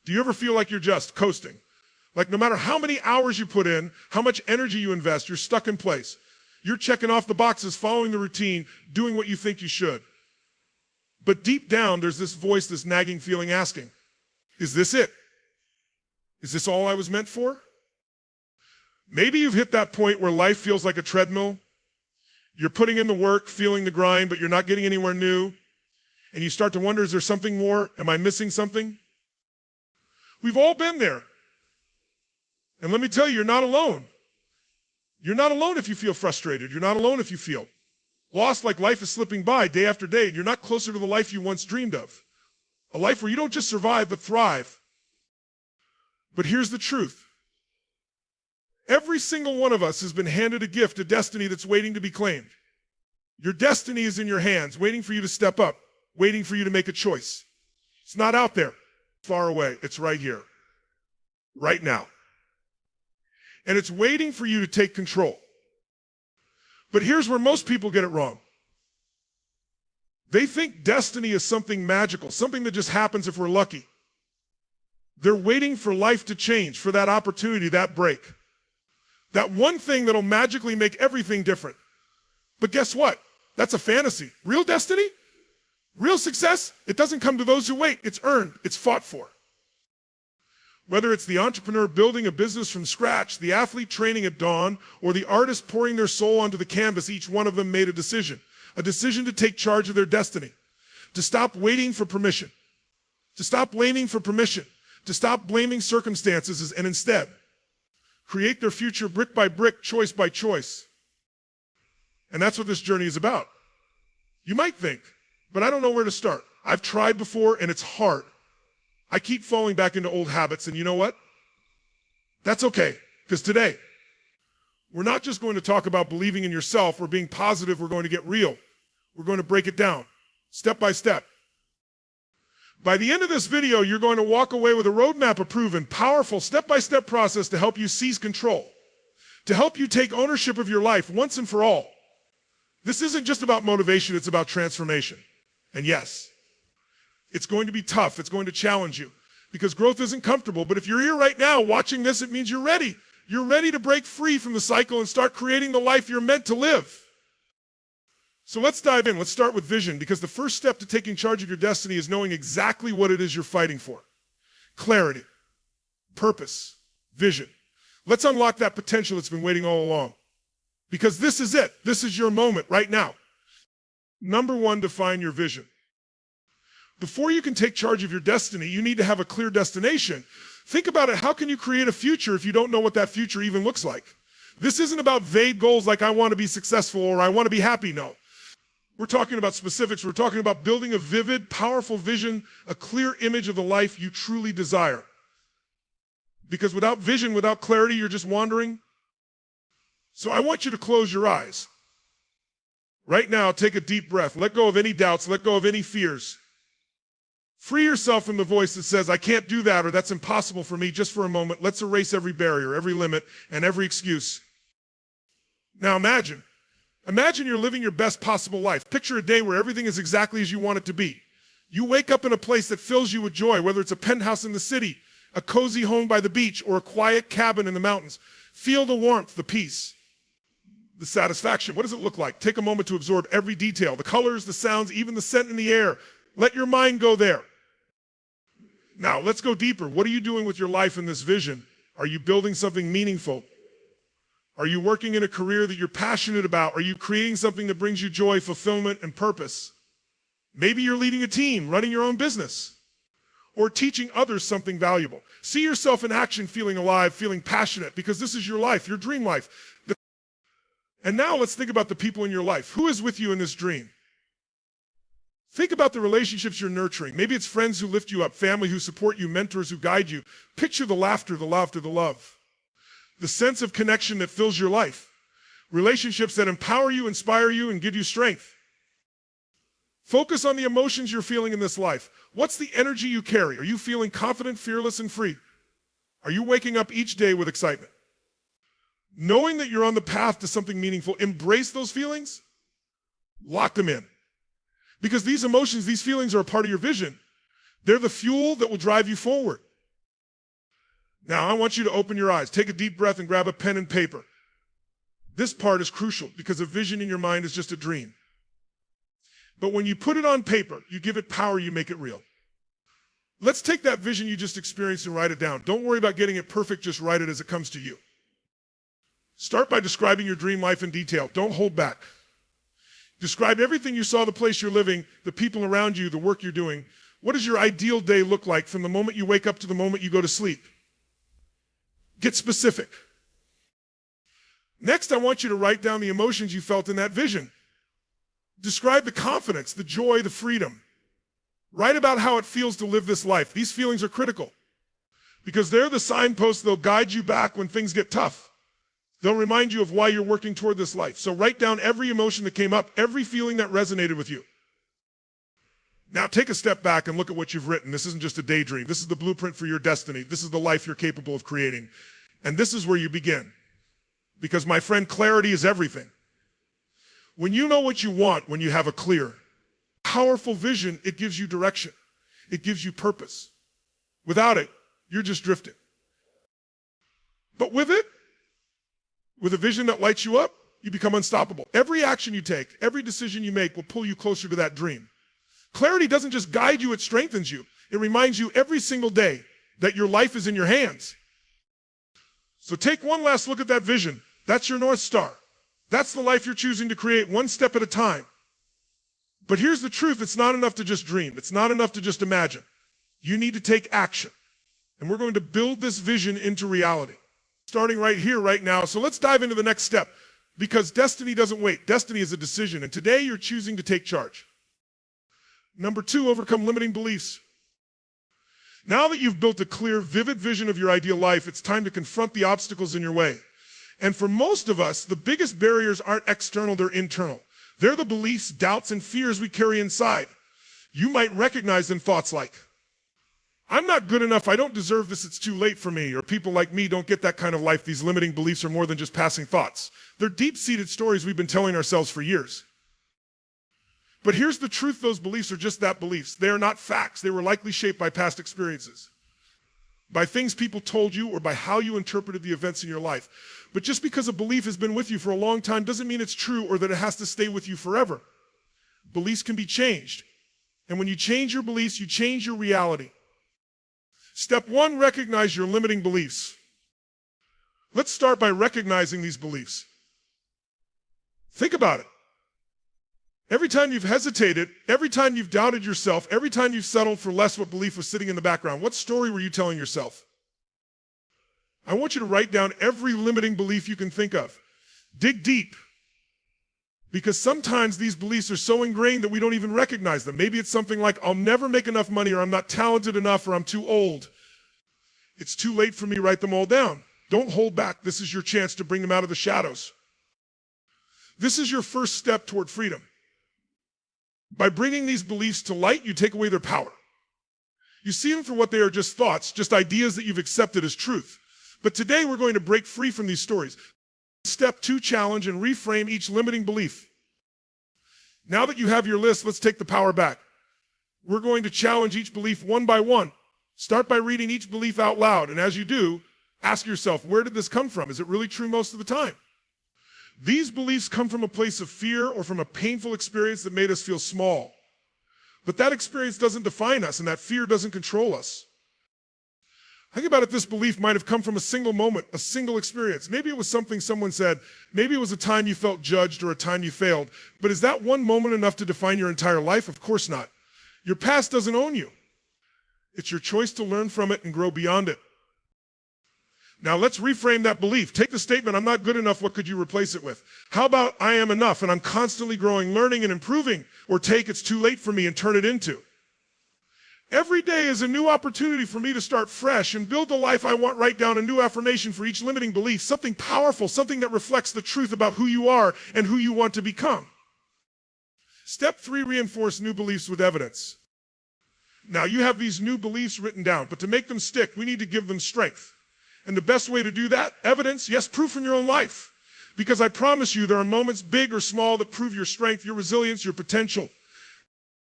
Do you ever feel like you're just coasting? Like no matter how many hours you put in, how much energy you invest, you're stuck in place. You're checking off the boxes, following the routine, doing what you think you should. But deep down, there's this voice, this nagging feeling asking, is this it? Is this all I was meant for? Maybe you've hit that point where life feels like a treadmill. You're putting in the work, feeling the grind, but you're not getting anywhere new. And you start to wonder, is there something more? Am I missing something? We've all been there. And let me tell you, you're not alone. You're not alone if you feel frustrated. You're not alone if you feel lost, like life is slipping by day after day, and you're not closer to the life you once dreamed of. A life where you don't just survive, but thrive. But here's the truth. Every single one of us has been handed a gift, a destiny that's waiting to be claimed. Your destiny is in your hands, waiting for you to step up, waiting for you to make a choice. It's not out there, far away. It's right here, right now. And it's waiting for you to take control. But here's where most people get it wrong. They think destiny is something magical, something that just happens if we're lucky. They're waiting for life to change, for that opportunity, that break. That one thing that'll magically make everything different. But guess what? That's a fantasy. Real destiny? Real success? It doesn't come to those who wait. It's earned. It's fought for. Whether it's the entrepreneur building a business from scratch, the athlete training at dawn, or the artist pouring their soul onto the canvas, each one of them made a decision to take charge of their destiny, to stop waiting for permission, to stop blaming for permission, to stop blaming circumstances, and instead create their future brick by brick, choice by choice. And that's what this journey is about. You might think, but I don't know where to start. I've tried before and it's hard. I keep falling back into old habits, and you know what? That's okay, because today, we're not just going to talk about believing in yourself or being positive. We're going to get real. We're going to break it down, step by step. By the end of this video, you're going to walk away with a roadmap, a proven, powerful, step-by-step process to help you seize control, to help you take ownership of your life once and for all. This isn't just about motivation, it's about transformation. And yes, it's going to be tough. It's going to challenge you because growth isn't comfortable. But if you're here right now watching this, it means you're ready. You're ready to break free from the cycle and start creating the life you're meant to live. So let's dive in. Let's start with vision, because the first step to taking charge of your destiny is knowing exactly what it is you're fighting for. Clarity, purpose, vision. Let's unlock that potential that's been waiting all along. Because this is it. This is your moment right now. Number one, define your vision. Before you can take charge of your destiny, you need to have a clear destination. Think about it. How can you create a future if you don't know what that future even looks like? This isn't about vague goals like I want to be successful or I want to be happy. No. We're talking about specifics. We're talking about building a vivid, powerful vision, a clear image of the life you truly desire. Because without vision, without clarity, you're just wandering. So I want you to close your eyes. Right now, take a deep breath. Let go of any doubts. Let go of any fears. Free yourself from the voice that says, I can't do that, or that's impossible for me. Just for a moment, let's erase every barrier, every limit, and every excuse. Now imagine you're living your best possible life. Picture a day where everything is exactly as you want it to be. You wake up in a place that fills you with joy, whether it's a penthouse in the city, a cozy home by the beach, or a quiet cabin in the mountains. Feel the warmth, the peace, the satisfaction. What does it look like? Take a moment to absorb every detail, the colors, the sounds, even the scent in the air. Let your mind go there. Now, let's go deeper. What are you doing with your life in this vision? Are you building something meaningful? Are you working in a career that you're passionate about? Are you creating something that brings you joy, fulfillment, and purpose? Maybe you're leading a team, running your own business, or teaching others something valuable. See yourself in action, feeling alive, feeling passionate, because this is your life, your dream life. And now let's think about the people in your life. Who is with you in this dream? Think about the relationships you're nurturing. Maybe it's friends who lift you up, family who support you, mentors who guide you. Picture the laughter, the love, the sense of connection that fills your life. Relationships that empower you, inspire you, and give you strength. Focus on the emotions you're feeling in this life. What's the energy you carry? Are you feeling confident, fearless, and free? Are you waking up each day with excitement? Knowing that you're on the path to something meaningful, embrace those feelings, lock them in. Because these emotions, these feelings are a part of your vision. They're the fuel that will drive you forward. Now, I want you to open your eyes, take a deep breath, and grab a pen and paper. This part is crucial because a vision in your mind is just a dream. But when you put it on paper, you give it power, you make it real. Let's take that vision you just experienced and write it down. Don't worry about getting it perfect, just write it as it comes to you. Start by describing your dream life in detail. Don't hold back. Describe everything you saw, the place you're living, the people around you, the work you're doing. What does your ideal day look like from the moment you wake up to the moment you go to sleep? Get specific. Next, I want you to write down the emotions you felt in that vision. Describe the confidence, the joy, the freedom. Write about how it feels to live this life. These feelings are critical because they're the signposts that'll guide you back when things get tough. They'll remind you of why you're working toward this life. So write down every emotion that came up, every feeling that resonated with you. Now take a step back and look at what you've written. This isn't just a daydream. This is the blueprint for your destiny. This is the life you're capable of creating. And this is where you begin. Because, my friend, clarity is everything. When you know what you want, when you have a clear, powerful vision, it gives you direction. It gives you purpose. Without it, you're just drifting. But with it, with a vision that lights you up, you become unstoppable. Every action you take, every decision you make will pull you closer to that dream. Clarity doesn't just guide you, it strengthens you. It reminds you every single day that your life is in your hands. So take one last look at that vision. That's your North Star. That's the life you're choosing to create, one step at a time. But here's the truth. It's not enough to just dream. It's not enough to just imagine. You need to take action. And we're going to build this vision into reality, starting right here, right now. So let's dive into the next step, because destiny doesn't wait. Destiny is a decision. And today you're choosing to take charge. Number 2, overcome limiting beliefs. Now that you've built a clear, vivid vision of your ideal life, it's time to confront the obstacles in your way. And for most of us, the biggest barriers aren't external, they're internal. They're the beliefs, doubts, and fears we carry inside. You might recognize them thoughts like, I'm not good enough, I don't deserve this, it's too late for me, or people like me don't get that kind of life. These limiting beliefs are more than just passing thoughts. They're deep-seated stories we've been telling ourselves for years. But here's the truth, those beliefs are just that, beliefs. They are not facts. They were likely shaped by past experiences, by things people told you, or by how you interpreted the events in your life. But just because a belief has been with you for a long time doesn't mean it's true or that it has to stay with you forever. Beliefs can be changed. And when you change your beliefs, you change your reality. Step 1, recognize your limiting beliefs. Let's start by recognizing these beliefs. Think about it. Every time you've hesitated, every time you've doubted yourself, every time you've settled for less, what belief was sitting in the background? What story were you telling yourself? I want you to write down every limiting belief you can think of. Dig deep. Because sometimes these beliefs are so ingrained that we don't even recognize them. Maybe it's something like, I'll never make enough money, or I'm not talented enough, or I'm too old. It's too late for me. Write them all down. Don't hold back. This is your chance to bring them out of the shadows. This is your first step toward freedom. By bringing these beliefs to light, you take away their power. You see them for what they are, just thoughts, just ideas that you've accepted as truth. But today we're going to break free from these stories. Step 2, challenge and reframe each limiting belief. Now that you have your list, let's take the power back. We're going to challenge each belief one by one. Start by reading each belief out loud. And as you do, ask yourself, where did this come from? Is it really true most of the time? These beliefs come from a place of fear or from a painful experience that made us feel small. But that experience doesn't define us, and that fear doesn't control us. Think about it, this belief might have come from a single moment, a single experience. Maybe it was something someone said. Maybe it was a time you felt judged or a time you failed. But is that one moment enough to define your entire life? Of course not. Your past doesn't own you. It's your choice to learn from it and grow beyond it. Now let's reframe that belief. Take the statement, I'm not good enough, what could you replace it with? How about I am enough and I'm constantly growing, learning, and improving? Or take it's too late for me and turn it into, every day is a new opportunity for me to start fresh and build the life I want. Write down a new affirmation for each limiting belief, something powerful, something that reflects the truth about who you are and who you want to become. Step 3, reinforce new beliefs with evidence. Now you have these new beliefs written down, but to make them stick, we need to give them strength. And the best way to do that, evidence, yes, proof in your own life. Because I promise you, there are moments, big or small, that prove your strength, your resilience, your potential.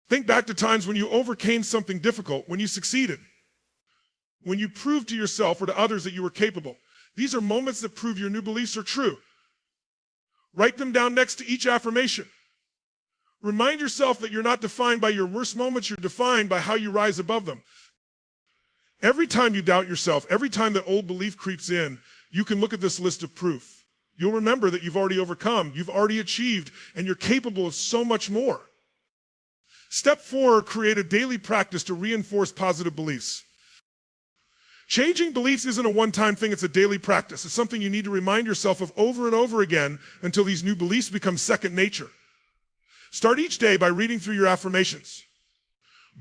Think back to times when you overcame something difficult, when you succeeded. when you prove to yourself or to others that you were capable. These are moments that prove your new beliefs are true. Write them down next to each affirmation. Remind yourself that you're not defined by your worst moments, you're defined by how you rise above them. Every time you doubt yourself, every time that old belief creeps in, you can look at this list of proof. You'll remember that you've already overcome, you've already achieved, and you're capable of so much more. Step 4, create a daily practice to reinforce positive beliefs. Changing beliefs isn't a one-time thing, it's a daily practice. It's something you need to remind yourself of over and over again until these new beliefs become second nature. Start each day by reading through your affirmations.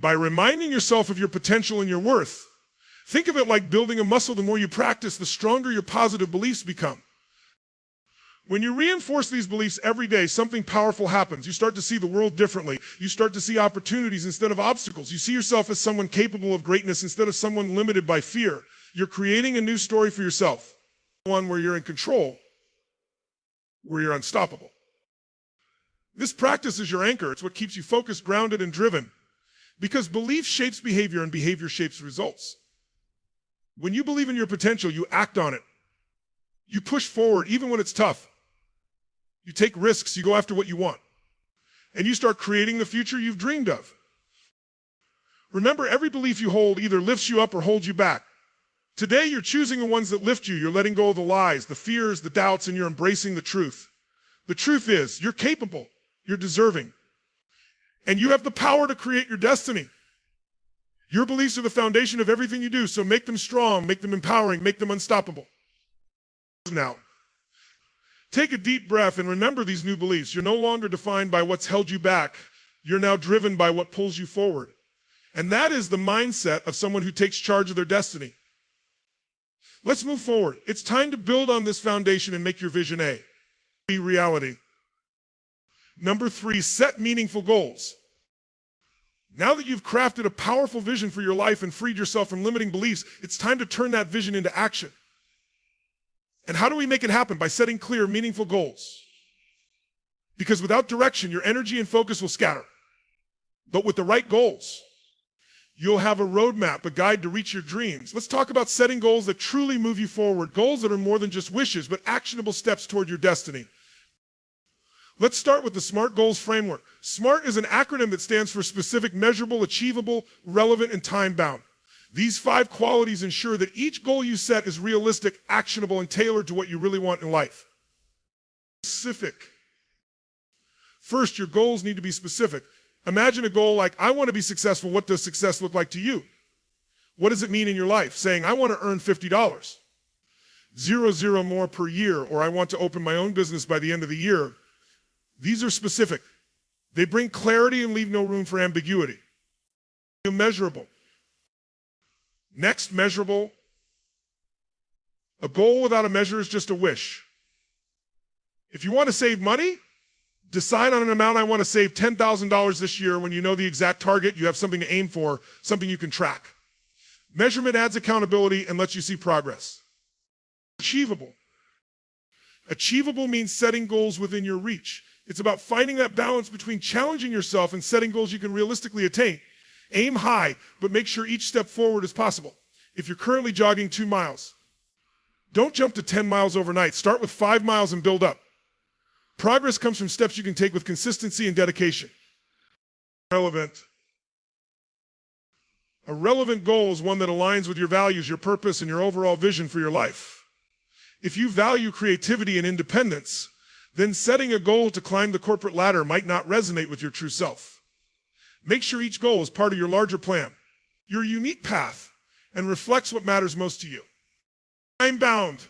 By reminding yourself of your potential and your worth. Think of it like building a muscle. The more you practice, the stronger your positive beliefs become. When you reinforce these beliefs every day, something powerful happens. You start to see the world differently. You start to see opportunities instead of obstacles. You see yourself as someone capable of greatness instead of someone limited by fear. You're creating a new story for yourself. One where you're in control, where you're unstoppable. This practice is your anchor. It's what keeps you focused, grounded, and driven. Because belief shapes behavior and behavior shapes results. When you believe in your potential, you act on it. You push forward even when it's tough. You take risks, you go after what you want. And you start creating the future you've dreamed of. Remember, every belief you hold either lifts you up or holds you back. Today, you're choosing the ones that lift you. You're letting go of the lies, the fears, the doubts, and you're embracing the truth. The truth is, you're capable, you're deserving, and you have the power to create your destiny. Your beliefs are the foundation of everything you do, so make them strong, make them empowering, make them unstoppable. Now, take a deep breath and remember these new beliefs. You're no longer defined by what's held you back. You're now driven by what pulls you forward. And that is the mindset of someone who takes charge of their destiny. Let's move forward. It's time to build on this foundation and make your vision a reality. Number 3, set meaningful goals. Now that you've crafted a powerful vision for your life and freed yourself from limiting beliefs, it's time to turn that vision into action. And how do we make it happen? By setting clear, meaningful goals. Because without direction, your energy and focus will scatter. But with the right goals, you'll have a roadmap, a guide to reach your dreams. Let's talk about setting goals that truly move you forward, goals that are more than just wishes, but actionable steps toward your destiny. Let's start with the SMART Goals framework. SMART is an acronym that stands for specific, measurable, achievable, relevant, and time-bound. These 5 qualities ensure that each goal you set is realistic, actionable, and tailored to what you really want in life. Specific. First, your goals need to be specific. Imagine a goal like, I want to be successful. What does success look like to you? What does it mean in your life? Saying, I want to earn $50, 0 more per year, or I want to open my own business by the end of the year. These are specific. They bring clarity and leave no room for ambiguity. Measurable. Next, measurable. A goal without a measure is just a wish. If you want to save money, decide on an amount. I want to save $10,000 this year. When you know the exact target, you have something to aim for, something you can track. Measurement adds accountability and lets you see progress. Achievable. Achievable means setting goals within your reach. It's about finding that balance between challenging yourself and setting goals you can realistically attain. Aim high, but make sure each step forward is possible. If you're currently jogging 2 miles, don't jump to 10 miles overnight. Start with 5 miles and build up. Progress comes from steps you can take with consistency and dedication. Relevant. A relevant goal is one that aligns with your values, your purpose, and your overall vision for your life. If you value creativity and independence, then setting a goal to climb the corporate ladder might not resonate with your true self. Make sure each goal is part of your larger plan, your unique path, and reflects what matters most to you. Time-bound.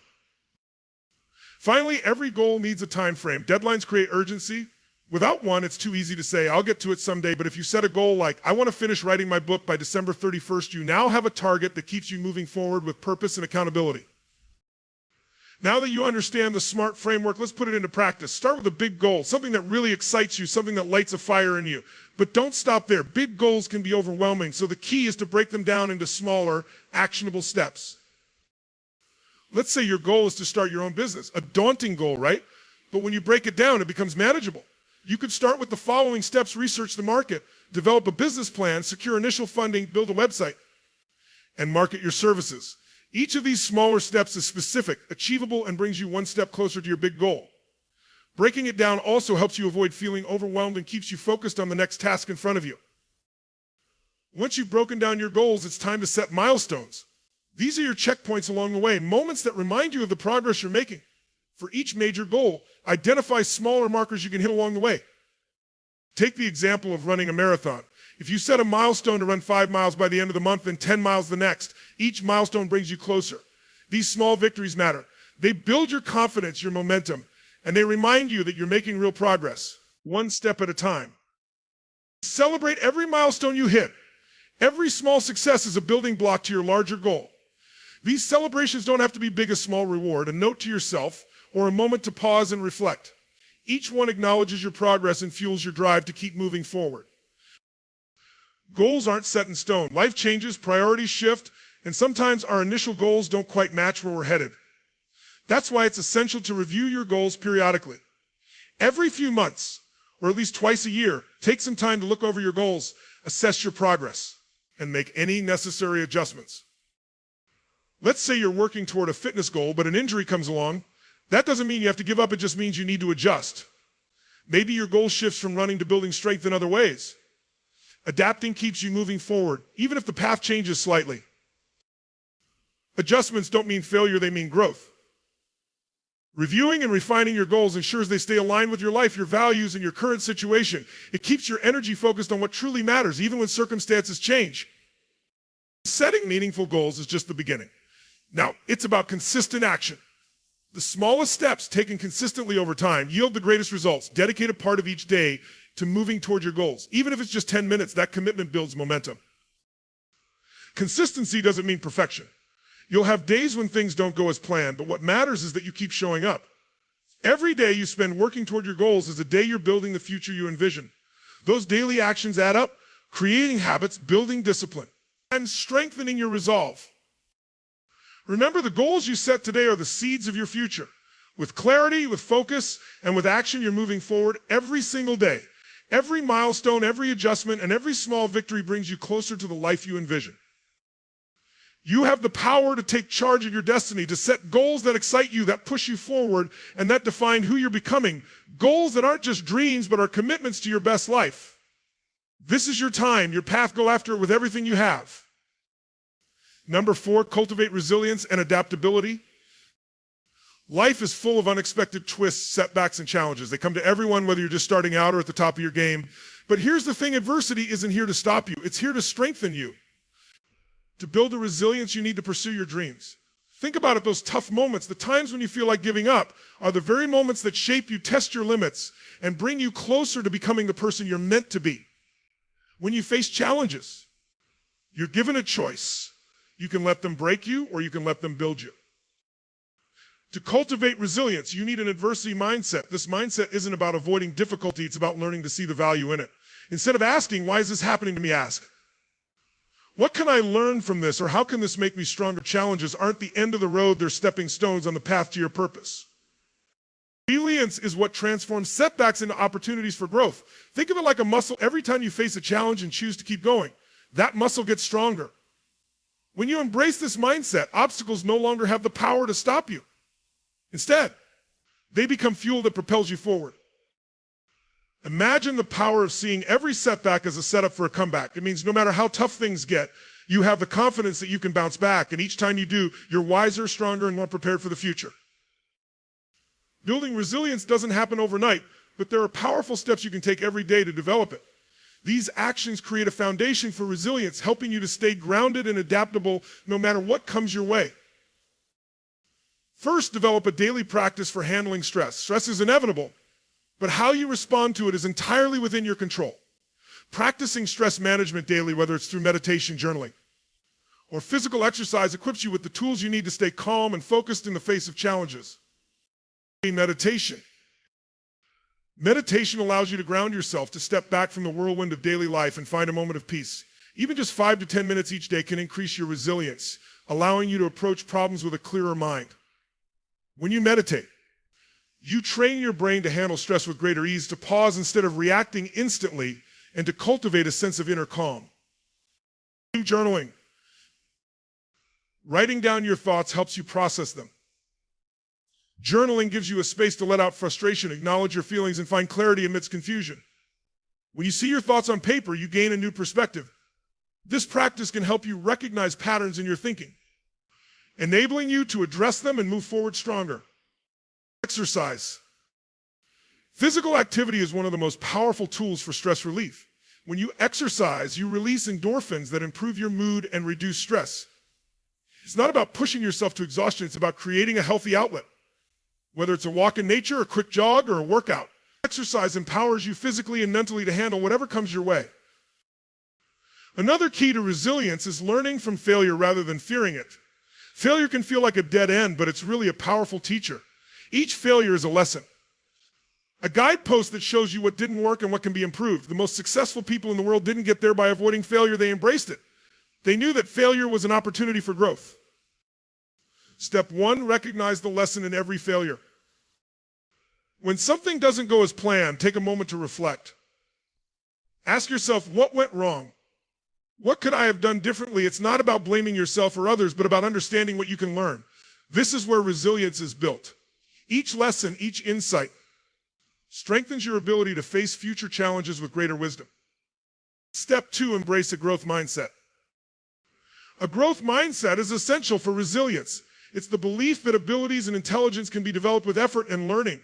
Finally, every goal needs a time frame. Deadlines create urgency. Without one, it's too easy to say, I'll get to it someday. But if you set a goal like, I want to finish writing my book by December 31st, you now have a target that keeps you moving forward with purpose and accountability. Now that you understand the SMART framework, let's put it into practice. Start with a big goal, something that really excites you, something that lights a fire in you. But don't stop there. Big goals can be overwhelming, so the key is to break them down into smaller, actionable steps. Let's say your goal is to start your own business. A daunting goal, right? But when you break it down, it becomes manageable. You could start with the following steps: research the market, develop a business plan, secure initial funding, build a website. and market your services. Each of these smaller steps is specific, achievable, and brings you one step closer to your big goal. Breaking it down also helps you avoid feeling overwhelmed and keeps you focused on the next task in front of you. Once you've broken down your goals, it's time to set milestones. These are your checkpoints along the way, moments that remind you of the progress you're making. For each major goal, identify smaller markers you can hit along the way. Take the example of running a marathon. If you set a milestone to run 5 miles by the end of the month and 10 miles the next, each milestone brings you closer. These small victories matter. They build your confidence, your momentum, and they remind you that you're making real progress, one step at a time. Celebrate every milestone you hit. Every small success is a building block to your larger goal. These celebrations don't have to be big, a small reward, a note to yourself, or a moment to pause and reflect. Each one acknowledges your progress and fuels your drive to keep moving forward. Goals aren't set in stone. Life changes, priorities shift, and sometimes our initial goals don't quite match where we're headed. That's why it's essential to review your goals periodically. Every few months, or at least twice a year, take some time to look over your goals, assess your progress, and make any necessary adjustments. Let's say you're working toward a fitness goal, but an injury comes along. That doesn't mean you have to give up, it just means you need to adjust. Maybe your goal shifts from running to building strength in other ways. Adapting keeps you moving forward, even if the path changes slightly. Adjustments don't mean failure, they mean growth. Reviewing and refining your goals ensures they stay aligned with your life, your values, and your current situation. It keeps your energy focused on what truly matters, even when circumstances change. Setting meaningful goals is just the beginning. Now, it's about consistent action. The smallest steps taken consistently over time yield the greatest results. Dedicate a part of each day to moving toward your goals. Even if it's just 10 minutes, that commitment builds momentum. Consistency doesn't mean perfection. You'll have days when things don't go as planned, but what matters is that you keep showing up. Every day you spend working toward your goals is a day you're building the future you envision. Those daily actions add up, creating habits, building discipline, and strengthening your resolve. Remember, the goals you set today are the seeds of your future. With clarity, with focus, and with action, you're moving forward every single day. Every milestone, every adjustment, and every small victory brings you closer to the life you envision. You have the power to take charge of your destiny, to set goals that excite you, that push you forward, and that define who you're becoming. Goals that aren't just dreams, but are commitments to your best life. This is your time, your path. Go after it with everything you have. Number 4, cultivate resilience and adaptability. Life is full of unexpected twists, setbacks, and challenges. They come to everyone, whether you're just starting out or at the top of your game. But here's the thing, adversity isn't here to stop you. It's here to strengthen you. To build the resilience you need to pursue your dreams. Think about it, those tough moments, the times when you feel like giving up, are the very moments that shape you, test your limits, and bring you closer to becoming the person you're meant to be. When you face challenges, you're given a choice. You can let them break you, or you can let them build you. To cultivate resilience, you need an adversity mindset. This mindset isn't about avoiding difficulty, it's about learning to see the value in it. Instead of asking, why is this happening to me, ask, what can I learn from this, or how can this make me stronger? Challenges aren't the end of the road, they're stepping stones on the path to your purpose. Resilience is what transforms setbacks into opportunities for growth. Think of it like a muscle. Every time you face a challenge and choose to keep going, that muscle gets stronger. When you embrace this mindset, obstacles no longer have the power to stop you. Instead, they become fuel that propels you forward. Imagine the power of seeing every setback as a setup for a comeback. It means no matter how tough things get, you have the confidence that you can bounce back, and each time you do, you're wiser, stronger, and more prepared for the future. Building resilience doesn't happen overnight, but there are powerful steps you can take every day to develop it. These actions create a foundation for resilience, helping you to stay grounded and adaptable no matter what comes your way. First, develop a daily practice for handling stress. Stress is inevitable, but how you respond to it is entirely within your control. Practicing stress management daily, whether it's through meditation, journaling, or physical exercise, equips you with the tools you need to stay calm and focused in the face of challenges. Meditation. Meditation allows you to ground yourself, to step back from the whirlwind of daily life and find a moment of peace. Even just 5 to 10 minutes each day can increase your resilience, allowing you to approach problems with a clearer mind. When you meditate, you train your brain to handle stress with greater ease, to pause instead of reacting instantly, and to cultivate a sense of inner calm. Journaling. Writing down your thoughts helps you process them. Journaling gives you a space to let out frustration, acknowledge your feelings, and find clarity amidst confusion. When you see your thoughts on paper, you gain a new perspective. This practice can help you recognize patterns in your thinking, enabling you to address them and move forward stronger. Exercise. Physical activity is one of the most powerful tools for stress relief. When you exercise, you release endorphins that improve your mood and reduce stress. It's not about pushing yourself to exhaustion, it's about creating a healthy outlet. Whether it's a walk in nature, a quick jog, or a workout, exercise empowers you physically and mentally to handle whatever comes your way. Another key to resilience is learning from failure rather than fearing it. Failure can feel like a dead end, but it's really a powerful teacher. Each failure is a lesson. A guidepost that shows you what didn't work and what can be improved. The most successful people in the world didn't get there by avoiding failure, they embraced it. They knew that failure was an opportunity for growth. Step 1, recognize the lesson in every failure. When something doesn't go as planned, take a moment to reflect. Ask yourself, what went wrong? What could I have done differently? It's not about blaming yourself or others, but about understanding what you can learn. This is where resilience is built. Each lesson, each insight, strengthens your ability to face future challenges with greater wisdom. Step 2, embrace a growth mindset. A growth mindset is essential for resilience. It's the belief that abilities and intelligence can be developed with effort and learning.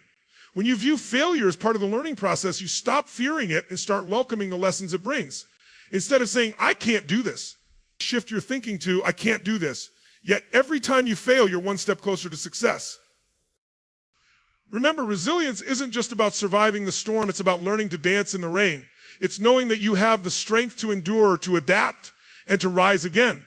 When you view failure as part of the learning process, you stop fearing it and start welcoming the lessons it brings. Instead of saying, I can't do this, shift your thinking to, I can't do this. Yet every time you fail, you're one step closer to success. Remember, resilience isn't just about surviving the storm, it's about learning to dance in the rain. It's knowing that you have the strength to endure, to adapt, and to rise again.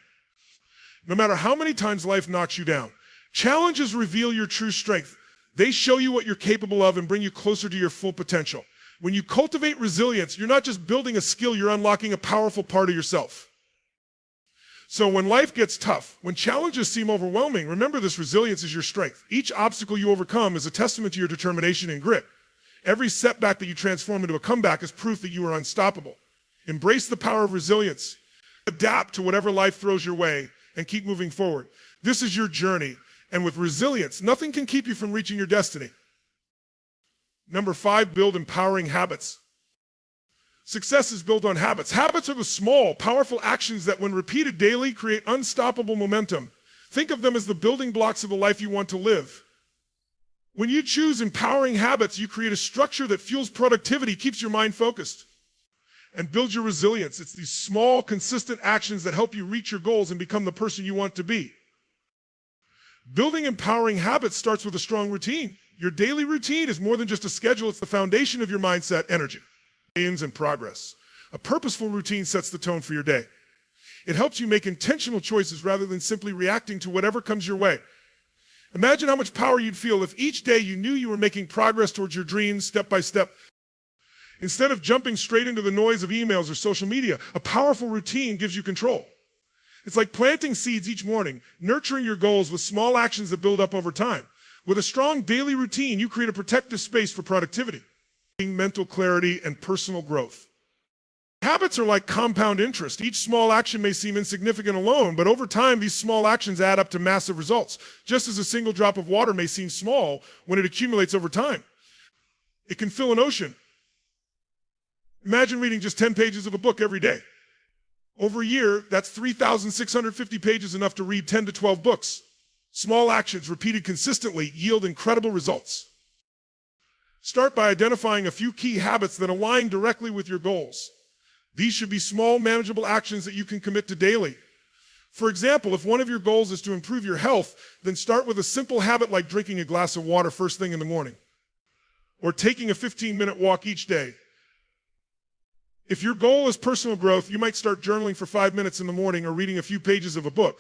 No matter how many times life knocks you down, challenges reveal your true strength. They show you what you're capable of and bring you closer to your full potential. When you cultivate resilience, you're not just building a skill, you're unlocking a powerful part of yourself. So when life gets tough, when challenges seem overwhelming, remember this: resilience is your strength. Each obstacle you overcome is a testament to your determination and grit. Every setback that you transform into a comeback is proof that you are unstoppable. Embrace the power of resilience. Adapt to whatever life throws your way and keep moving forward. This is your journey, and with resilience, nothing can keep you from reaching your destiny. Number 5, build empowering habits. Success is built on habits. Habits are the small, powerful actions that, when repeated daily, create unstoppable momentum. Think of them as the building blocks of the life you want to live. When you choose empowering habits, you create a structure that fuels productivity, keeps your mind focused, and builds your resilience. It's these small, consistent actions that help you reach your goals and become the person you want to be. Building empowering habits starts with a strong routine. Your daily routine is more than just a schedule. It's the foundation of your mindset, energy, and progress. A purposeful routine sets the tone for your day. It helps you make intentional choices rather than simply reacting to whatever comes your way. Imagine how much power you'd feel if each day you knew you were making progress towards your dreams step by step. Instead of jumping straight into the noise of emails or social media, a powerful routine gives you control. It's like planting seeds each morning, nurturing your goals with small actions that build up over time. With a strong daily routine, you create a protective space for productivity, mental clarity, and personal growth. Habits are like compound interest. Each small action may seem insignificant alone, but over time, these small actions add up to massive results. Just as a single drop of water may seem small when it accumulates over time, it can fill an ocean. Imagine reading just 10 pages of a book every day. Over a year, that's 3,650 pages, enough to read 10 to 12 books. Small actions repeated consistently yield incredible results. Start by identifying a few key habits that align directly with your goals. These should be small, manageable actions that you can commit to daily. For example, if one of your goals is to improve your health, then start with a simple habit like drinking a glass of water first thing in the morning, or taking a 15-minute walk each day. If your goal is personal growth, you might start journaling for 5 minutes in the morning or reading a few pages of a book.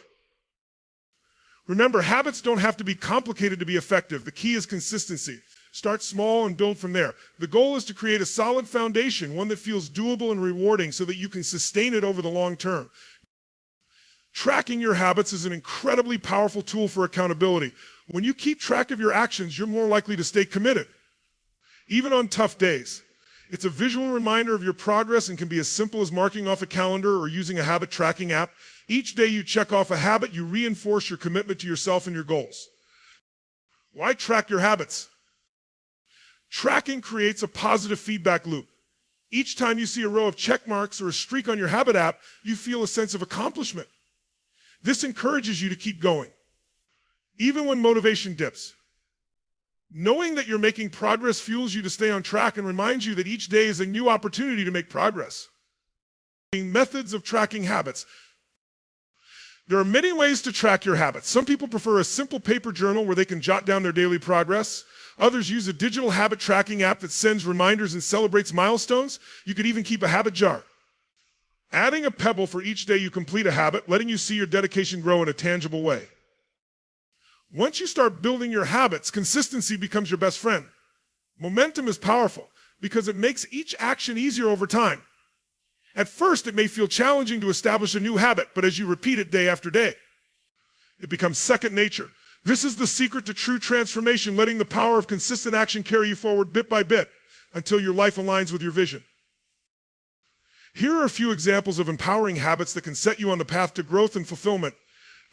Remember, habits don't have to be complicated to be effective. The key is consistency. Start small and build from there. The goal is to create a solid foundation, one that feels doable and rewarding so that you can sustain it over the long term. Tracking your habits is an incredibly powerful tool for accountability. When you keep track of your actions, you're more likely to stay committed, even on tough days. It's a visual reminder of your progress and can be as simple as marking off a calendar or using a habit tracking app. Each day you check off a habit, you reinforce your commitment to yourself and your goals. Why track your habits? Tracking creates a positive feedback loop. Each time you see a row of check marks or a streak on your habit app, you feel a sense of accomplishment. This encourages you to keep going, even when motivation dips. Knowing that you're making progress fuels you to stay on track and reminds you that each day is a new opportunity to make progress. Methods of tracking habits. There are many ways to track your habits. Some people prefer a simple paper journal where they can jot down their daily progress. Others use a digital habit tracking app that sends reminders and celebrates milestones. You could even keep a habit jar. Adding a pebble for each day you complete a habit, letting you see your dedication grow in a tangible way. Once you start building your habits, consistency becomes your best friend. Momentum is powerful because it makes each action easier over time. At first, it may feel challenging to establish a new habit, but as you repeat it day after day, it becomes second nature. This is the secret to true transformation, letting the power of consistent action carry you forward bit by bit until your life aligns with your vision. Here are a few examples of empowering habits that can set you on the path to growth and fulfillment.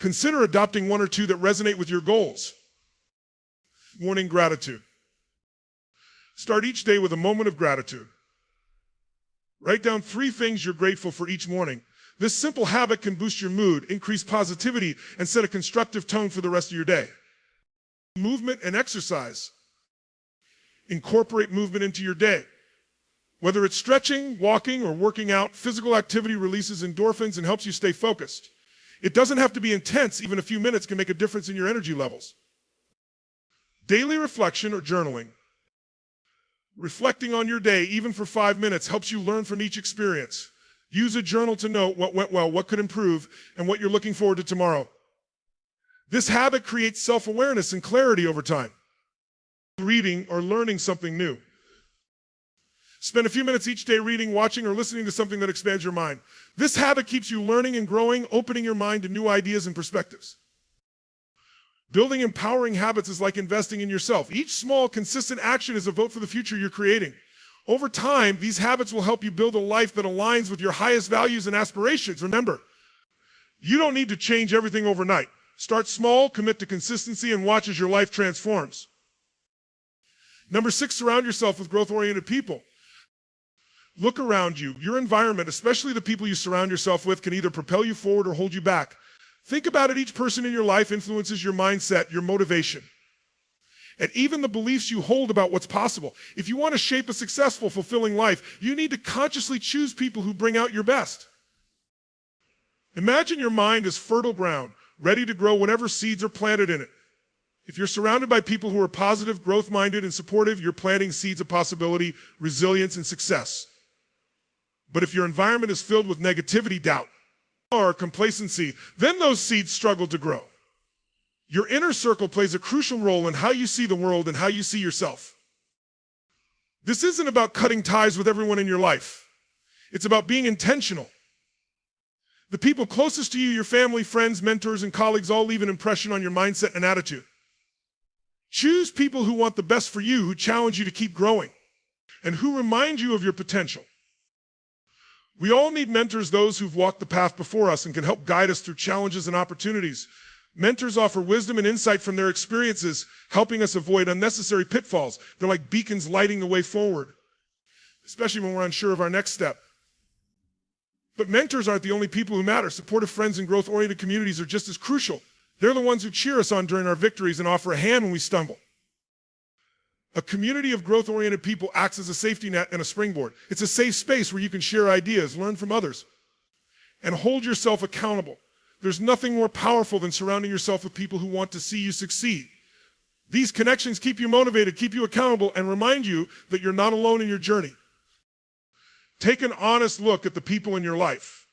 Consider adopting one or two that resonate with your goals. Morning gratitude. Start each day with a moment of gratitude. Write down 3 things you're grateful for each morning. This simple habit can boost your mood, increase positivity, and set a constructive tone for the rest of your day. Movement and exercise. Incorporate movement into your day. Whether it's stretching, walking, or working out, physical activity releases endorphins and helps you stay focused. It doesn't have to be intense. Even a few minutes can make a difference in your energy levels. Daily reflection or journaling. Reflecting on your day, even for 5 minutes, helps you learn from each experience. Use a journal to note what went well, what could improve, and what you're looking forward to tomorrow. This habit creates self-awareness and clarity over time. Reading or learning something new. Spend a few minutes each day reading, watching, or listening to something that expands your mind. This habit keeps you learning and growing, opening your mind to new ideas and perspectives. Building empowering habits is like investing in yourself. Each small, consistent action is a vote for the future you're creating. Over time, these habits will help you build a life that aligns with your highest values and aspirations. Remember, you don't need to change everything overnight. Start small, commit to consistency, and watch as your life transforms. Number 6, surround yourself with growth-oriented people. Look around you. Your environment, especially the people you surround yourself with, can either propel you forward or hold you back. Think about it. Each person in your life influences your mindset, your motivation, and even the beliefs you hold about what's possible. If you want to shape a successful, fulfilling life, you need to consciously choose people who bring out your best. Imagine your mind as fertile ground, ready to grow whenever seeds are planted in it. If you're surrounded by people who are positive, growth-minded, and supportive, you're planting seeds of possibility, resilience, and success. But if your environment is filled with negativity, doubt, or complacency, then those seeds struggle to grow. Your inner circle plays a crucial role in how you see the world and how you see yourself. This isn't about cutting ties with everyone in your life. It's about being intentional. The people closest to you, your family, friends, mentors, and colleagues, all leave an impression on your mindset and attitude. Choose people who want the best for you, who challenge you to keep growing, and who remind you of your potential. We all need mentors, those who've walked the path before us and can help guide us through challenges and opportunities. Mentors offer wisdom and insight from their experiences, helping us avoid unnecessary pitfalls. They're like beacons lighting the way forward, especially when we're unsure of our next step. But mentors aren't the only people who matter. Supportive friends and growth-oriented communities are just as crucial. They're the ones who cheer us on during our victories and offer a hand when we stumble. A community of growth-oriented people acts as a safety net and a springboard. It's a safe space where you can share ideas, learn from others, and hold yourself accountable. There's nothing more powerful than surrounding yourself with people who want to see you succeed. These connections keep you motivated, keep you accountable, and remind you that you're not alone in your journey. Take an honest look at the people in your life.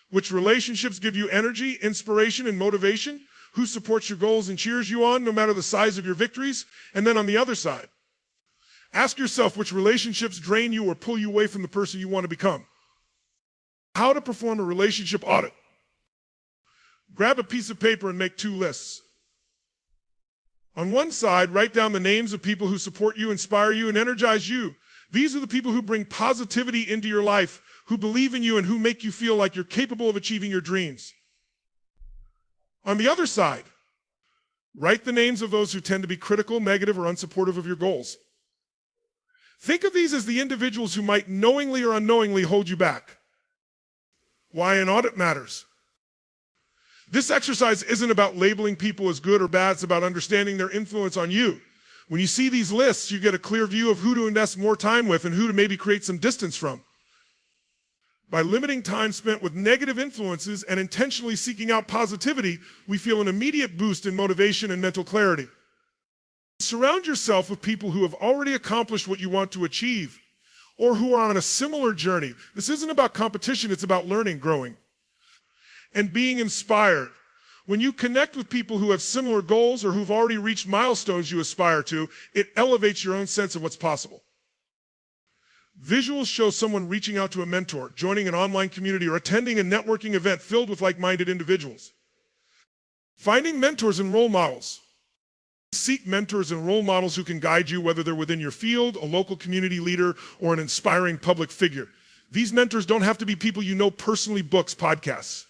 Which relationships give you energy, inspiration, and motivation? Who supports your goals and cheers you on no matter the size of your victories? And then on the other side, ask yourself which relationships drain you or pull you away from the person you want to become. How to perform a relationship audit. Grab a piece of paper and make 2 lists. On one side, write down the names of people who support you, inspire you, and energize you. These are the people who bring positivity into your life, who believe in you, and who make you feel like you're capable of achieving your dreams. On the other side, write the names of those who tend to be critical, negative, or unsupportive of your goals. Think of these as the individuals who might knowingly or unknowingly hold you back. Why an audit matters. This exercise isn't about labeling people as good or bad, it's about understanding their influence on you. When you see these lists, you get a clear view of who to invest more time with and who to maybe create some distance from. By limiting time spent with negative influences and intentionally seeking out positivity, we feel an immediate boost in motivation and mental clarity. Surround yourself with people who have already accomplished what you want to achieve or who are on a similar journey. This isn't about competition, it's about learning, growing, and being inspired. When you connect with people who have similar goals or who've already reached milestones you aspire to, it elevates your own sense of what's possible. Visuals show someone reaching out to a mentor, joining an online community, or attending a networking event filled with like-minded individuals. Finding mentors and role models. Seek mentors and role models who can guide you, whether they're within your field, a local community leader, or an inspiring public figure. These mentors don't have to be people you know personally, books, podcasts.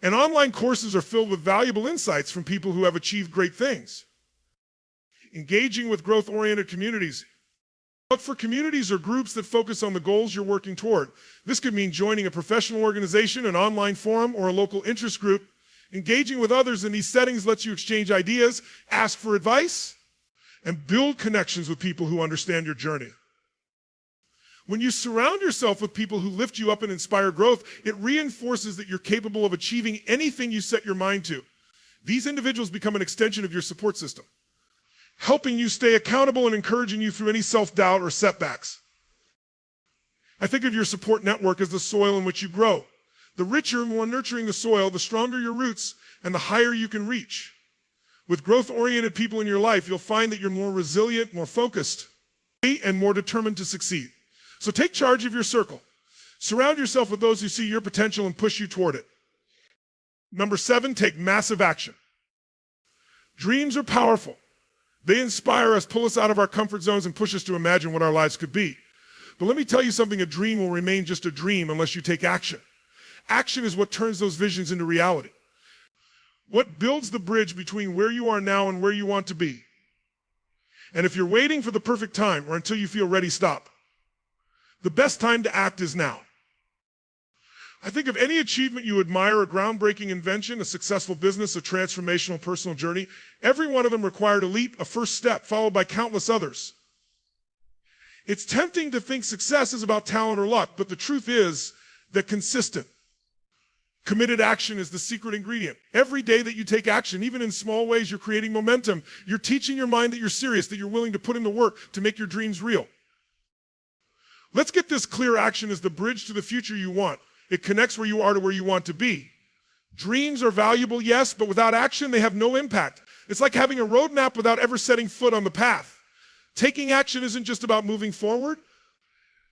And online courses are filled with valuable insights from people who have achieved great things. Engaging with growth-oriented communities. Look for communities or groups that focus on the goals you're working toward. This could mean joining a professional organization, an online forum, or a local interest group. Engaging with others in these settings lets you exchange ideas, ask for advice, and build connections with people who understand your journey. When you surround yourself with people who lift you up and inspire growth, it reinforces that you're capable of achieving anything you set your mind to. These individuals become an extension of your support system, helping you stay accountable and encouraging you through any self-doubt or setbacks. I think of your support network as the soil in which you grow. The richer and more nurturing the soil, the stronger your roots and the higher you can reach. With growth-oriented people in your life, you'll find that you're more resilient, more focused, and more determined to succeed. So take charge of your circle. Surround yourself with those who see your potential and push you toward it. Number 7, take massive action. Dreams are powerful. They inspire us, pull us out of our comfort zones, and push us to imagine what our lives could be. But let me tell you something, a dream will remain just a dream unless you take action. Action is what turns those visions into reality. What builds the bridge between where you are now and where you want to be. And if you're waiting for the perfect time or until you feel ready, stop. The best time to act is now. I think of any achievement you admire, a groundbreaking invention, a successful business, a transformational personal journey, every one of them required a leap, a first step, followed by countless others. It's tempting to think success is about talent or luck, but the truth is that consistent, committed action is the secret ingredient. Every day that you take action, even in small ways, you're creating momentum. You're teaching your mind that you're serious, that you're willing to put in the work to make your dreams real. Let's get this clear. Action is the bridge to the future you want. It connects where you are to where you want to be. Dreams are valuable, yes, but without action, they have no impact. It's like having a roadmap without ever setting foot on the path. Taking action isn't just about moving forward.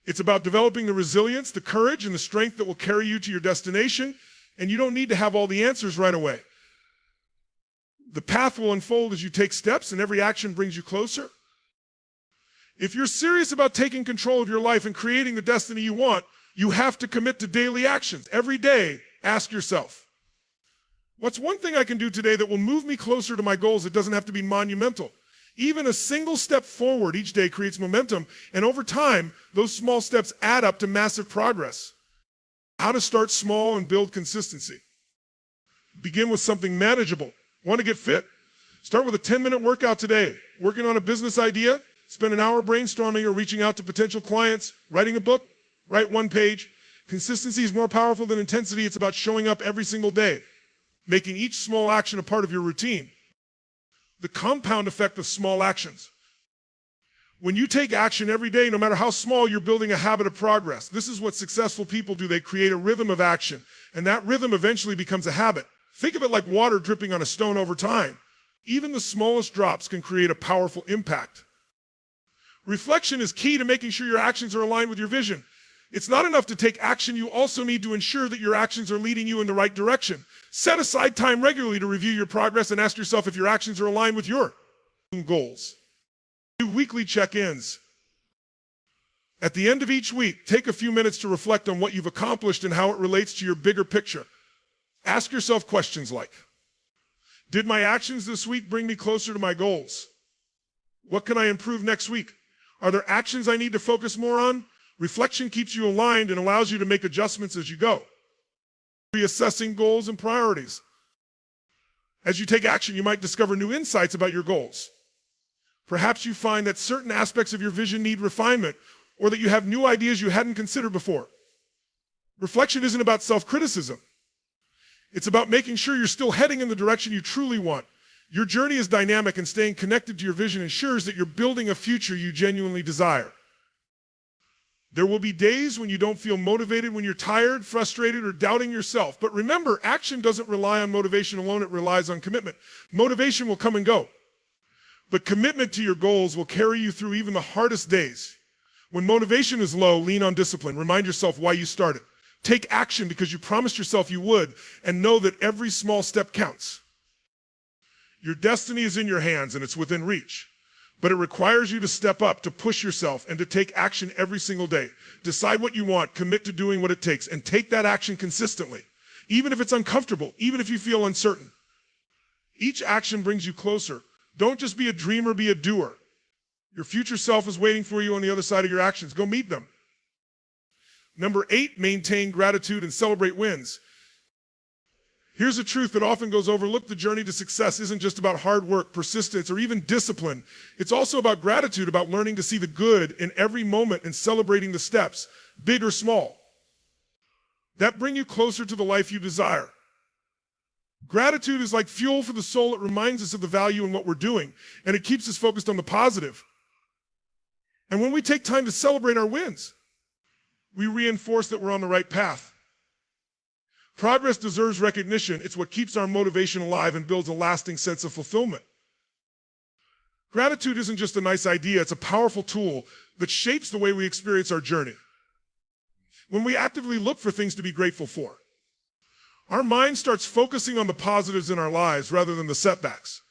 It's about developing the resilience, the courage, and the strength that will carry you to your destination. And you don't need to have all the answers right away. The path will unfold as you take steps, and every action brings you closer. If you're serious about taking control of your life and creating the destiny you want, you have to commit to daily actions. Every day, ask yourself, what's one thing I can do today that will move me closer to my goals? It doesn't have to be monumental. Even a single step forward each day creates momentum, and over time, those small steps add up to massive progress. How to start small and build consistency. Begin with something manageable. Want to get fit? Start with a 10-minute workout today. Working on a business idea? Spend an hour brainstorming or reaching out to potential clients. Writing a book? Write one page. Consistency is more powerful than intensity. It's about showing up every single day, making each small action a part of your routine. The compound effect of small actions. When you take action every day, no matter how small, you're building a habit of progress. This is what successful people do. They create a rhythm of action, and that rhythm eventually becomes a habit. Think of it like water dripping on a stone over time. Even the smallest drops can create a powerful impact. Reflection is key to making sure your actions are aligned with your vision. It's not enough to take action. You also need to ensure that your actions are leading you in the right direction. Set aside time regularly to review your progress and ask yourself if your actions are aligned with your goals. Do weekly check-ins. At the end of each week, take a few minutes to reflect on what you've accomplished and how it relates to your bigger picture. Ask yourself questions like, Did my actions this week bring me closer to my goals? What can I improve next week? Are there actions I need to focus more on? Reflection keeps you aligned and allows you to make adjustments as you go. Reassessing goals and priorities. As you take action, you might discover new insights about your goals. Perhaps you find that certain aspects of your vision need refinement, or that you have new ideas you hadn't considered before. Reflection isn't about self-criticism. It's about making sure you're still heading in the direction you truly want. Your journey is dynamic, and staying connected to your vision ensures that you're building a future you genuinely desire. There will be days when you don't feel motivated, when you're tired, frustrated, or doubting yourself. But remember, action doesn't rely on motivation alone, it relies on commitment. Motivation will come and go, but commitment to your goals will carry you through even the hardest days. When motivation is low, lean on discipline. Remind yourself why you started. Take action because you promised yourself you would, and know that every small step counts. Your destiny is in your hands and it's within reach, but it requires you to step up, to push yourself, and to take action every single day. Decide what you want, commit to doing what it takes, and take that action consistently, even if it's uncomfortable, even if you feel uncertain. Each action brings you closer. Don't just be a dreamer, be a doer. Your future self is waiting for you on the other side of your actions. Go meet them. Number 8, maintain gratitude and celebrate wins. Here's a truth that often goes overlooked. The journey to success isn't just about hard work, persistence, or even discipline. It's also about gratitude, about learning to see the good in every moment and celebrating the steps, big or small, that bring you closer to the life you desire. Gratitude is like fuel for the soul. It reminds us of the value in what we're doing, and it keeps us focused on the positive. And when we take time to celebrate our wins, we reinforce that we're on the right path. Progress deserves recognition. It's what keeps our motivation alive and builds a lasting sense of fulfillment. Gratitude isn't just a nice idea, it's a powerful tool that shapes the way we experience our journey. When we actively look for things to be grateful for, our mind starts focusing on the positives in our lives rather than the setbacks.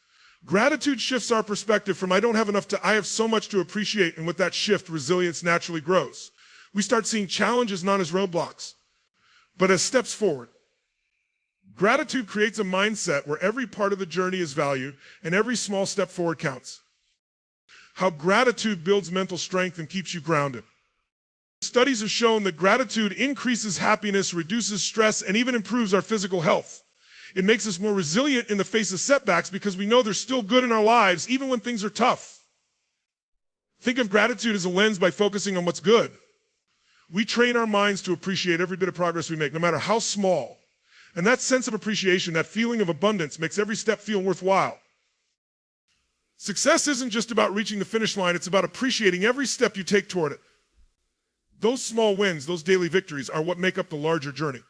Gratitude shifts our perspective from I don't have enough to I have so much to appreciate, and with that shift, resilience naturally grows. We start seeing challenges not as roadblocks, but as steps forward. Gratitude creates a mindset where every part of the journey is valued and every small step forward counts. How gratitude builds mental strength and keeps you grounded. Studies have shown that gratitude increases happiness, reduces stress, and even improves our physical health. It makes us more resilient in the face of setbacks because we know there's still good in our lives even when things are tough. Think of gratitude as a lens. By focusing on what's good, we train our minds to appreciate every bit of progress we make, no matter how small. And that sense of appreciation, that feeling of abundance, makes every step feel worthwhile. Success isn't just about reaching the finish line, it's about appreciating every step you take toward it. Those small wins, those daily victories, are what make up the larger journey.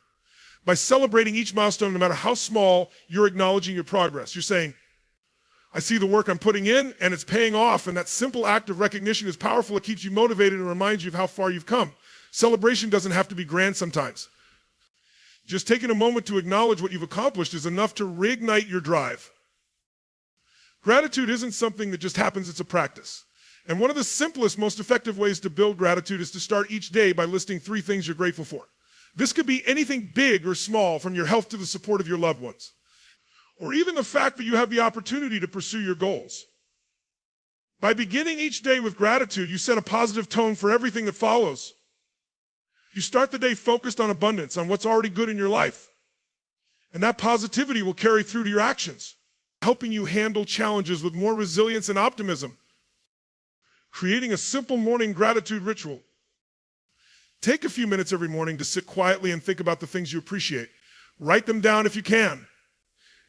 By celebrating each milestone, no matter how small, you're acknowledging your progress. You're saying, I see the work I'm putting in and it's paying off, and that simple act of recognition is powerful. It keeps you motivated and reminds you of how far you've come. Celebration doesn't have to be grand sometimes. Just taking a moment to acknowledge what you've accomplished is enough to reignite your drive. Gratitude isn't something that just happens, it's a practice. And one of the simplest, most effective ways to build gratitude is to start each day by listing 3 things you're grateful for. This could be anything big or small, from your health to the support of your loved ones, or even the fact that you have the opportunity to pursue your goals. By beginning each day with gratitude, you set a positive tone for everything that follows. You start the day focused on abundance, on what's already good in your life. And that positivity will carry through to your actions, helping you handle challenges with more resilience and optimism. Creating a simple morning gratitude ritual. Take a few minutes every morning to sit quietly and think about the things you appreciate. Write them down if you can.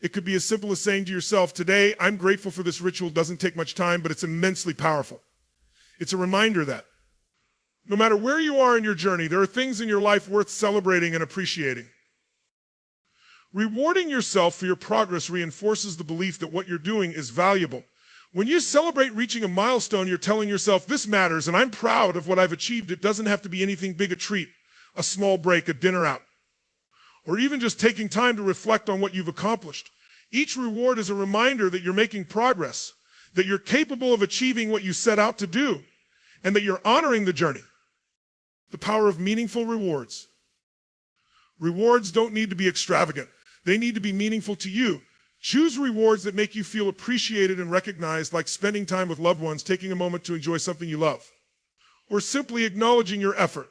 It could be as simple as saying to yourself, today, I'm grateful for this ritual. It doesn't take much time, but it's immensely powerful. It's a reminder that no matter where you are in your journey, there are things in your life worth celebrating and appreciating. Rewarding yourself for your progress reinforces the belief that what you're doing is valuable. When you celebrate reaching a milestone, you're telling yourself, this matters, and I'm proud of what I've achieved. It doesn't have to be anything big, a treat, a small break, a dinner out, or even just taking time to reflect on what you've accomplished. Each reward is a reminder that you're making progress, that you're capable of achieving what you set out to do, and that you're honoring the journey. The power of meaningful rewards. Rewards don't need to be extravagant. They need to be meaningful to you. Choose rewards that make you feel appreciated and recognized, like spending time with loved ones, taking a moment to enjoy something you love, or simply acknowledging your effort.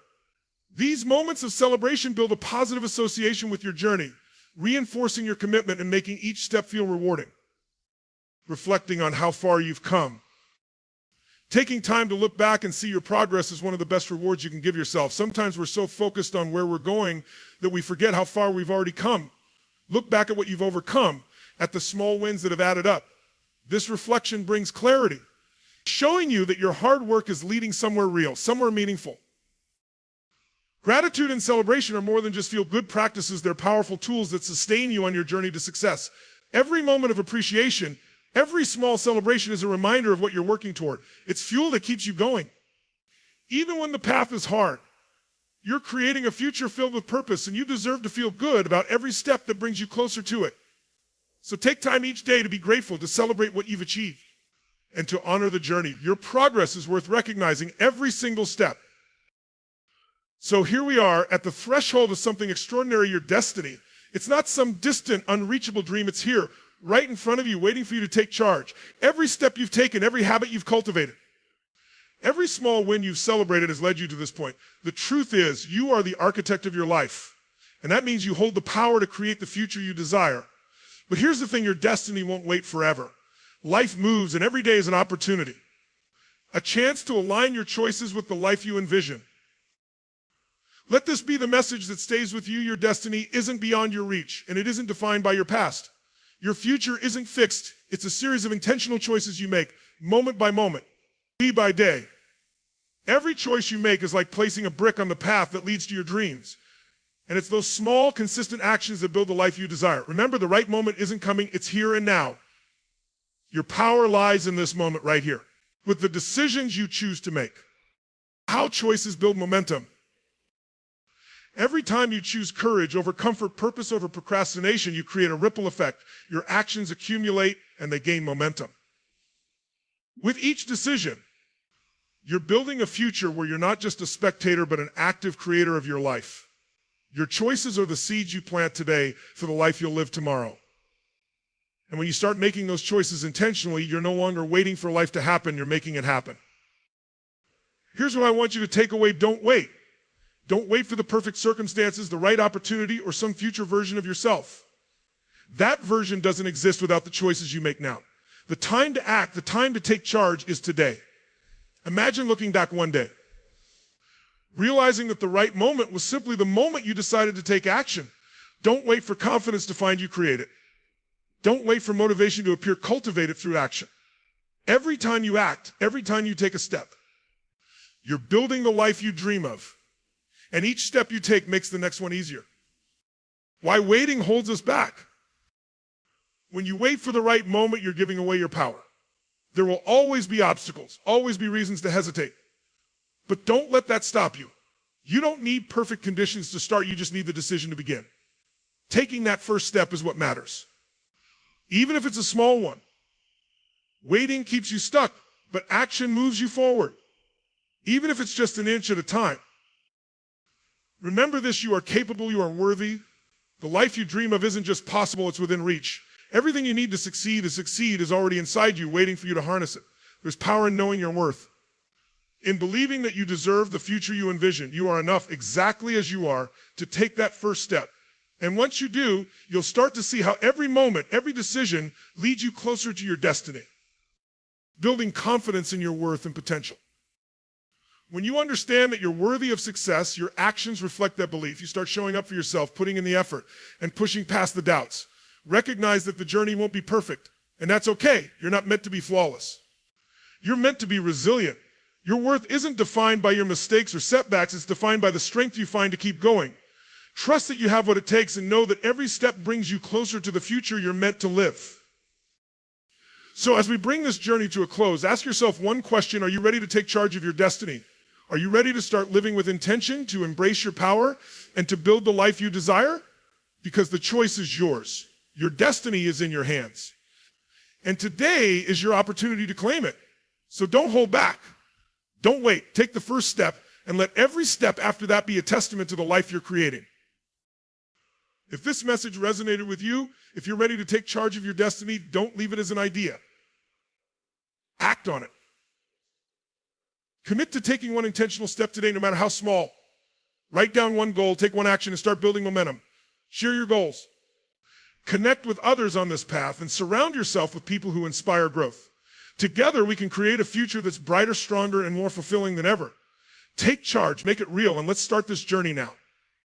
These moments of celebration build a positive association with your journey, reinforcing your commitment and making each step feel rewarding. Reflecting on how far you've come. Taking time to look back and see your progress is one of the best rewards you can give yourself. Sometimes we're so focused on where we're going that we forget how far we've already come. Look back at what you've overcome, at the small wins that have added up. This reflection brings clarity, showing you that your hard work is leading somewhere real, somewhere meaningful. Gratitude and celebration are more than just feel-good practices. They're powerful tools that sustain you on your journey to success. Every moment of appreciation, every small celebration is a reminder of what you're working toward. It's fuel that keeps you going. Even when the path is hard, you're creating a future filled with purpose, and you deserve to feel good about every step that brings you closer to it. So take time each day to be grateful, to celebrate what you've achieved, and to honor the journey. Your progress is worth recognizing every single step. So here we are at the threshold of something extraordinary, your destiny. It's not some distant, unreachable dream. It's here, right in front of you, waiting for you to take charge. Every step you've taken, every habit you've cultivated, every small win you've celebrated has led you to this point. The truth is, you are the architect of your life. And that means you hold the power to create the future you desire. But here's the thing, your destiny won't wait forever. Life moves, and every day is an opportunity. A chance to align your choices with the life you envision. Let this be the message that stays with you. Your destiny isn't beyond your reach, and it isn't defined by your past. Your future isn't fixed. It's a series of intentional choices you make, moment by moment, day by day. Every choice you make is like placing a brick on the path that leads to your dreams. And it's those small, consistent actions that build the life you desire. Remember, the right moment isn't coming, it's here and now. Your power lies in this moment right here, with the decisions you choose to make. How choices build momentum. Every time you choose courage over comfort, purpose over procrastination, you create a ripple effect. Your actions accumulate and they gain momentum. With each decision, you're building a future where you're not just a spectator, but an active creator of your life. Your choices are the seeds you plant today for the life you'll live tomorrow. And when you start making those choices intentionally, you're no longer waiting for life to happen, you're making it happen. Here's what I want you to take away: don't wait. Don't wait for the perfect circumstances, the right opportunity, or some future version of yourself. That version doesn't exist without the choices you make now. The time to act, the time to take charge is today. Imagine looking back one day, realizing that the right moment was simply the moment you decided to take action. Don't wait for confidence to find you, create it. Don't wait for motivation to appear, cultivate it through action. Every time you act, every time you take a step, you're building the life you dream of. And each step you take makes the next one easier. Why waiting holds us back. When you wait for the right moment, you're giving away your power. There will always be obstacles, always be reasons to hesitate. But don't let that stop you. You don't need perfect conditions to start, you just need the decision to begin. Taking that first step is what matters. Even if it's a small one. Waiting keeps you stuck, but action moves you forward. Even if it's just an inch at a time. Remember this: you are capable, you are worthy. The life you dream of isn't just possible, it's within reach. Everything you need to succeed is already inside you, waiting for you to harness it. There's power in knowing your worth. In believing that you deserve the future you envision. You are enough exactly as you are to take that first step. And once you do, you'll start to see how every moment, every decision leads you closer to your destiny. Building confidence in your worth and potential. When you understand that you're worthy of success, your actions reflect that belief. You start showing up for yourself, putting in the effort, and pushing past the doubts. Recognize that the journey won't be perfect, and that's okay. You're not meant to be flawless. You're meant to be resilient. Your worth isn't defined by your mistakes or setbacks. It's defined by the strength you find to keep going. Trust that you have what it takes, and know that every step brings you closer to the future you're meant to live. So as we bring this journey to a close, ask yourself one question: are you ready to take charge of your destiny? Are you ready to start living with intention, to embrace your power, and to build the life you desire? Because the choice is yours. Your destiny is in your hands. And today is your opportunity to claim it. So don't hold back. Don't wait. Take the first step, and let every step after that be a testament to the life you're creating. If this message resonated with you, if you're ready to take charge of your destiny, don't leave it as an idea. Act on it. Commit to taking one intentional step today, no matter how small. Write down one goal, take one action, and start building momentum. Share your goals. Connect with others on this path and surround yourself with people who inspire growth. Together, we can create a future that's brighter, stronger, and more fulfilling than ever. Take charge, make it real, and let's start this journey now.